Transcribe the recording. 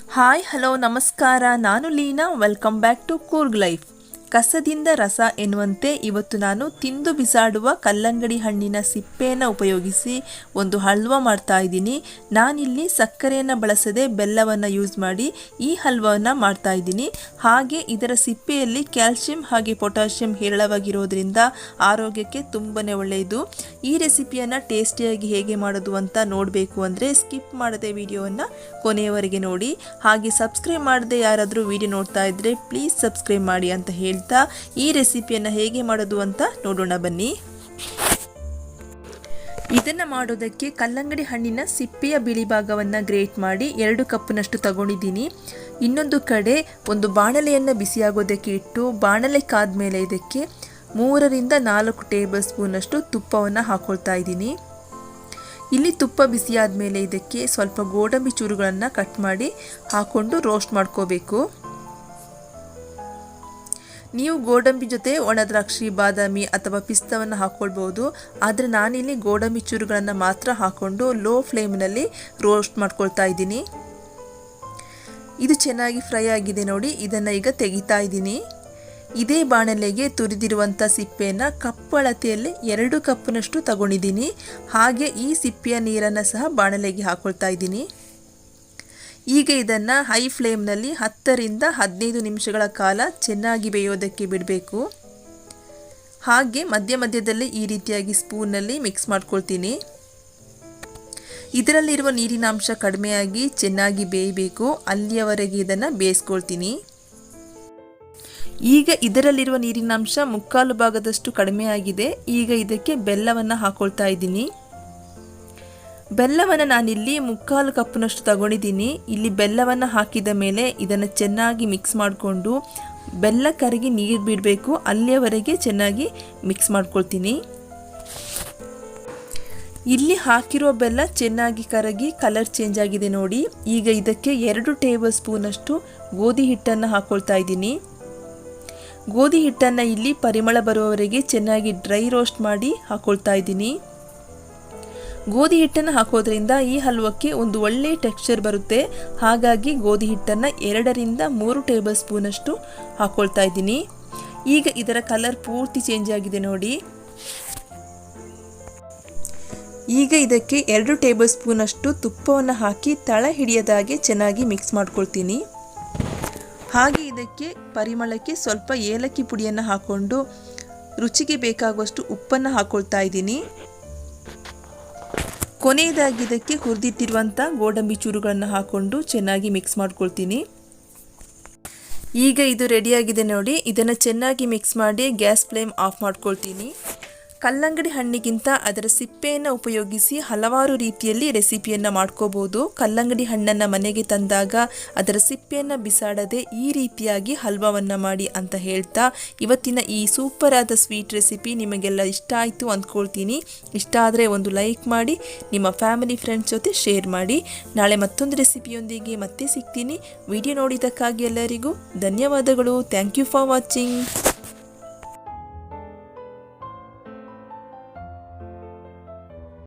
Hi hello ನಮಸ್ಕಾರ, ನಾನು Leena. Welcome back to Coorg life. ಕಸದಿಂದ ರಸ ಎನ್ನುವಂತೆ ಇವತ್ತು ನಾನು ತಿಂದು ಬಿಸಾಡುವ ಕಲ್ಲಂಗಡಿ ಹಣ್ಣಿನ ಸಿಪ್ಪೆಯನ್ನು ಉಪಯೋಗಿಸಿ ಒಂದು ಹಲ್ವಾ ಮಾಡ್ತಾ ಇದ್ದೀನಿ. ನಾನಿಲ್ಲಿ ಸಕ್ಕರೆಯನ್ನು ಬಳಸದೆ ಬೆಲ್ಲವನ್ನು ಯೂಸ್ ಮಾಡಿ ಈ ಹಲ್ವಾವನ್ನು ಮಾಡ್ತಾ ಇದ್ದೀನಿ. ಹಾಗೆ ಇದರ ಸಿಪ್ಪೆಯಲ್ಲಿ ಕ್ಯಾಲ್ಸಿಯಂ ಹಾಗೆ ಪೊಟ್ಯಾಷಿಯಂ ಹೇರಳವಾಗಿರೋದ್ರಿಂದ ಆರೋಗ್ಯಕ್ಕೆ ತುಂಬಾ ಒಳ್ಳೆಯದು. ಈ ರೆಸಿಪಿಯನ್ನು ಟೇಸ್ಟಿಯಾಗಿ ಹೇಗೆ ಮಾಡೋದು ಅಂತ ನೋಡಬೇಕು ಅಂದರೆ ಸ್ಕಿಪ್ ಮಾಡದೆ ವಿಡಿಯೋವನ್ನು ಕೊನೆಯವರೆಗೆ ನೋಡಿ. ಹಾಗೆ ಸಬ್ಸ್ಕ್ರೈಬ್ ಮಾಡದೆ ಯಾರಾದರೂ ವಿಡಿಯೋ ನೋಡ್ತಾ ಇದ್ದರೆ ಪ್ಲೀಸ್ ಸಬ್ಸ್ಕ್ರೈಬ್ ಮಾಡಿ ಅಂತ ಹೇಳಿ ಈ ರೆಸಿಪಿಯನ್ನು ಹೇಗೆ ಮಾಡೋದು ಅಂತ ನೋಡೋಣ ಬನ್ನಿ. ಇದನ್ನು ಮಾಡೋದಕ್ಕೆ ಕಲ್ಲಂಗಡಿ ಹಣ್ಣಿನ ಸಿಪ್ಪೆಯ ಬಿಳಿ ಭಾಗವನ್ನು ಗ್ರೇಟ್ ಮಾಡಿ 2 ಕಪ್ನಷ್ಟು ತಗೊಂಡಿದ್ದೀನಿ. ಇನ್ನೊಂದು ಕಡೆ ಒಂದು ಬಾಣಲೆಯನ್ನು ಬಿಸಿಯಾಗೋದಕ್ಕೆ ಇಟ್ಟು ಬಾಣಲೆ ಕಾದ್ಮೇಲೆ ಇದಕ್ಕೆ 3 ರಿಂದ 4 ಟೇಬಲ್ ಸ್ಪೂನಷ್ಟು ತುಪ್ಪವನ್ನು ಹಾಕೊಳ್ತಾ ಇದ್ದೀನಿ. ಇಲ್ಲಿ ತುಪ್ಪ ಬಿಸಿಯಾದ ಮೇಲೆ ಇದಕ್ಕೆ ಸ್ವಲ್ಪ ಗೋಡಂಬಿ ಚೂರುಗಳನ್ನು ಕಟ್ ಮಾಡಿ ಹಾಕೊಂಡು ರೋಸ್ಟ್ ಮಾಡ್ಕೋಬೇಕು. ನೀವು ಗೋಡಂಬಿ ಜೊತೆ ಒಣ ದ್ರಾಕ್ಷಿ, ಬಾದಾಮಿ ಅಥವಾ ಪಿಸ್ತಾವನ್ನು ಹಾಕ್ಕೊಳ್ಬೋದು. ಆದರೆ ನಾನಿಲ್ಲಿ ಗೋಡಂಬಿ ಚೂರುಗಳನ್ನು ಮಾತ್ರ ಹಾಕ್ಕೊಂಡು ಲೋ ಫ್ಲೇಮ್ನಲ್ಲಿ ರೋಸ್ಟ್ ಮಾಡ್ಕೊಳ್ತಾ ಇದ್ದೀನಿ. ಇದು ಚೆನ್ನಾಗಿ ಫ್ರೈ ಆಗಿದೆ ನೋಡಿ. ಇದನ್ನು ಈಗ ತೆಗಿತಾ ಇದ್ದೀನಿ. ಇದೇ ಬಾಣಲೆಗೆ ತುರಿದಿರುವಂಥ ಸಿಪ್ಪೆಯನ್ನು ಕಪ್ಪು ಅಳತೆಯಲ್ಲಿ 2 ಕಪ್ನಷ್ಟು ತಗೊಂಡಿದ್ದೀನಿ. ಹಾಗೆ ಈ ಸಿಪ್ಪೆಯ ನೀರನ್ನು ಸಹ ಬಾಣಲೆಗೆ ಹಾಕ್ಕೊಳ್ತಾ ಇದ್ದೀನಿ. ಈಗ ಇದನ್ನು ಹೈ ಫ್ಲೇಮ್ನಲ್ಲಿ 10 ರಿಂದ 15 ನಿಮಿಷಗಳ ಕಾಲ ಚೆನ್ನಾಗಿ ಬೇಯೋದಕ್ಕೆ ಬಿಡಬೇಕು. ಹಾಗೆ ಮಧ್ಯ ಮಧ್ಯದಲ್ಲಿ ಈ ರೀತಿಯಾಗಿ ಸ್ಪೂನ್ನಲ್ಲಿ ಮಿಕ್ಸ್ ಮಾಡ್ಕೊಳ್ತೀನಿ. ಇದರಲ್ಲಿರುವ ನೀರಿನಾಂಶ ಕಡಿಮೆಯಾಗಿ ಚೆನ್ನಾಗಿ ಬೇಯಬೇಕು. ಅಲ್ಲಿಯವರೆಗೆ ಇದನ್ನು ಬೇಯಿಸ್ಕೊಳ್ತೀನಿ. ಈಗ ಇದರಲ್ಲಿರುವ ನೀರಿನಾಂಶ 3/4 ಭಾಗದಷ್ಟು ಕಡಿಮೆ ಆಗಿದೆ. ಈಗ ಇದಕ್ಕೆ ಬೆಲ್ಲವನ್ನು ಹಾಕೊಳ್ತಾ ಇದ್ದೀನಿ. ಬೆಲ್ಲವನ್ನು ನಾನಿಲ್ಲಿ 3/4 ಕಪ್ನಷ್ಟು ತಗೊಂಡಿದ್ದೀನಿ. ಇಲ್ಲಿ ಬೆಲ್ಲವನ್ನು ಹಾಕಿದ ಮೇಲೆ ಇದನ್ನು ಚೆನ್ನಾಗಿ ಮಿಕ್ಸ್ ಮಾಡಿಕೊಂಡು ಬೆಲ್ಲ ಕರಗಿ ನೀರು ಬಿಡಬೇಕು. ಅಲ್ಲಿಯವರೆಗೆ ಚೆನ್ನಾಗಿ ಮಿಕ್ಸ್ ಮಾಡ್ಕೊಳ್ತೀನಿ. ಇಲ್ಲಿ ಹಾಕಿರೋ ಬೆಲ್ಲ ಚೆನ್ನಾಗಿ ಕರಗಿ ಕಲರ್ ಚೇಂಜ್ ಆಗಿದೆ ನೋಡಿ. ಈಗ ಇದಕ್ಕೆ 2 ಟೇಬಲ್ ಸ್ಪೂನಷ್ಟು ಗೋಧಿ ಹಿಟ್ಟನ್ನು ಹಾಕ್ಕೊಳ್ತಾ ಇದ್ದೀನಿ. ಗೋಧಿ ಹಿಟ್ಟನ್ನು ಇಲ್ಲಿ ಪರಿಮಳ ಬರುವವರೆಗೆ ಚೆನ್ನಾಗಿ ಡ್ರೈ ರೋಸ್ಟ್ ಮಾಡಿ ಹಾಕ್ಕೊಳ್ತಾ ಇದ್ದೀನಿ. ಗೋಧಿ ಹಿಟ್ಟನ್ನು ಹಾಕೋದ್ರಿಂದ ಈ ಹಲ್ವಕ್ಕೆ ಒಂದು ಒಳ್ಳೆಯ ಟೆಕ್ಸ್ಚರ್ ಬರುತ್ತೆ. ಹಾಗಾಗಿ ಗೋಧಿ ಹಿಟ್ಟನ್ನು 2 ರಿಂದ 3 ಟೇಬಲ್ ಸ್ಪೂನಷ್ಟು ಹಾಕ್ಕೊಳ್ತಾ ಇದ್ದೀನಿ. ಈಗ ಇದರ ಕಲರ್ ಪೂರ್ತಿ ಚೇಂಜ್ ಆಗಿದೆ ನೋಡಿ. ಈಗ ಇದಕ್ಕೆ 2 ಟೇಬಲ್ ಸ್ಪೂನಷ್ಟು ತುಪ್ಪವನ್ನು ಹಾಕಿ ತಳ ಹಿಡಿಯದಾಗೆ ಚೆನ್ನಾಗಿ ಮಿಕ್ಸ್ ಮಾಡ್ಕೊಳ್ತೀನಿ. ಹಾಗೆ ಇದಕ್ಕೆ ಪರಿಮಳಕ್ಕೆ ಸ್ವಲ್ಪ ಏಲಕ್ಕಿ ಪುಡಿಯನ್ನು ಹಾಕ್ಕೊಂಡು ರುಚಿಗೆ ಬೇಕಾಗುವಷ್ಟು ಉಪ್ಪನ್ನು ಹಾಕ್ಕೊಳ್ತಾ ಇದ್ದೀನಿ. ಕೊನೆಯದಾಗಿ ಇದಕ್ಕೆ ಹುರಿದಿಟ್ಟಿರುವಂಥ ಗೋಡಂಬಿ ಚೂರುಗಳನ್ನು ಹಾಕ್ಕೊಂಡು ಚೆನ್ನಾಗಿ ಮಿಕ್ಸ್ ಮಾಡ್ಕೊಳ್ತೀನಿ. ಈಗ ಇದು ರೆಡಿಯಾಗಿದೆ ನೋಡಿ. ಇದನ್ನು ಚೆನ್ನಾಗಿ ಮಿಕ್ಸ್ ಮಾಡಿ ಗ್ಯಾಸ್ ಫ್ಲೇಮ್ ಆಫ್ ಮಾಡ್ಕೊಳ್ತೀನಿ. ಕಲ್ಲಂಗಡಿ ಹಣ್ಣಿಗಿಂತ ಅದರ ಸಿಪ್ಪೆಯನ್ನು ಉಪಯೋಗಿಸಿ ಹಲವಾರು ರೀತಿಯಲ್ಲಿ ರೆಸಿಪಿಯನ್ನು ಮಾಡ್ಕೋಬೋದು. ಕಲ್ಲಂಗಡಿ ಹಣ್ಣನ್ನು ಮನೆಗೆ ತಂದಾಗ ಅದರ ಸಿಪ್ಪೆಯನ್ನು ಬಿಸಾಡದೆ ಈ ರೀತಿಯಾಗಿ ಹಲ್ವಾವನ್ನು ಮಾಡಿ ಅಂತ ಹೇಳ್ತಾ ಇವತ್ತಿನ ಈ ಸೂಪರ್ ಆದ ಸ್ವೀಟ್ ರೆಸಿಪಿ ನಿಮಗೆಲ್ಲ ಇಷ್ಟ ಆಯಿತು ಅಂದ್ಕೊಳ್ತೀನಿ. ಇಷ್ಟ ಆದರೆ ಒಂದು ಲೈಕ್ ಮಾಡಿ, ನಿಮ್ಮ ಫ್ಯಾಮಿಲಿ ಫ್ರೆಂಡ್ಸ್ ಜೊತೆ ಶೇರ್ ಮಾಡಿ. ನಾಳೆ ಮತ್ತೊಂದು ರೆಸಿಪಿಯೊಂದಿಗೆ ಮತ್ತೆ ಸಿಗ್ತೀನಿ. ವಿಡಿಯೋ ನೋಡಿದ್ದಕ್ಕಾಗಿ ಎಲ್ಲರಿಗೂ ಧನ್ಯವಾದಗಳು. Thank you for watching.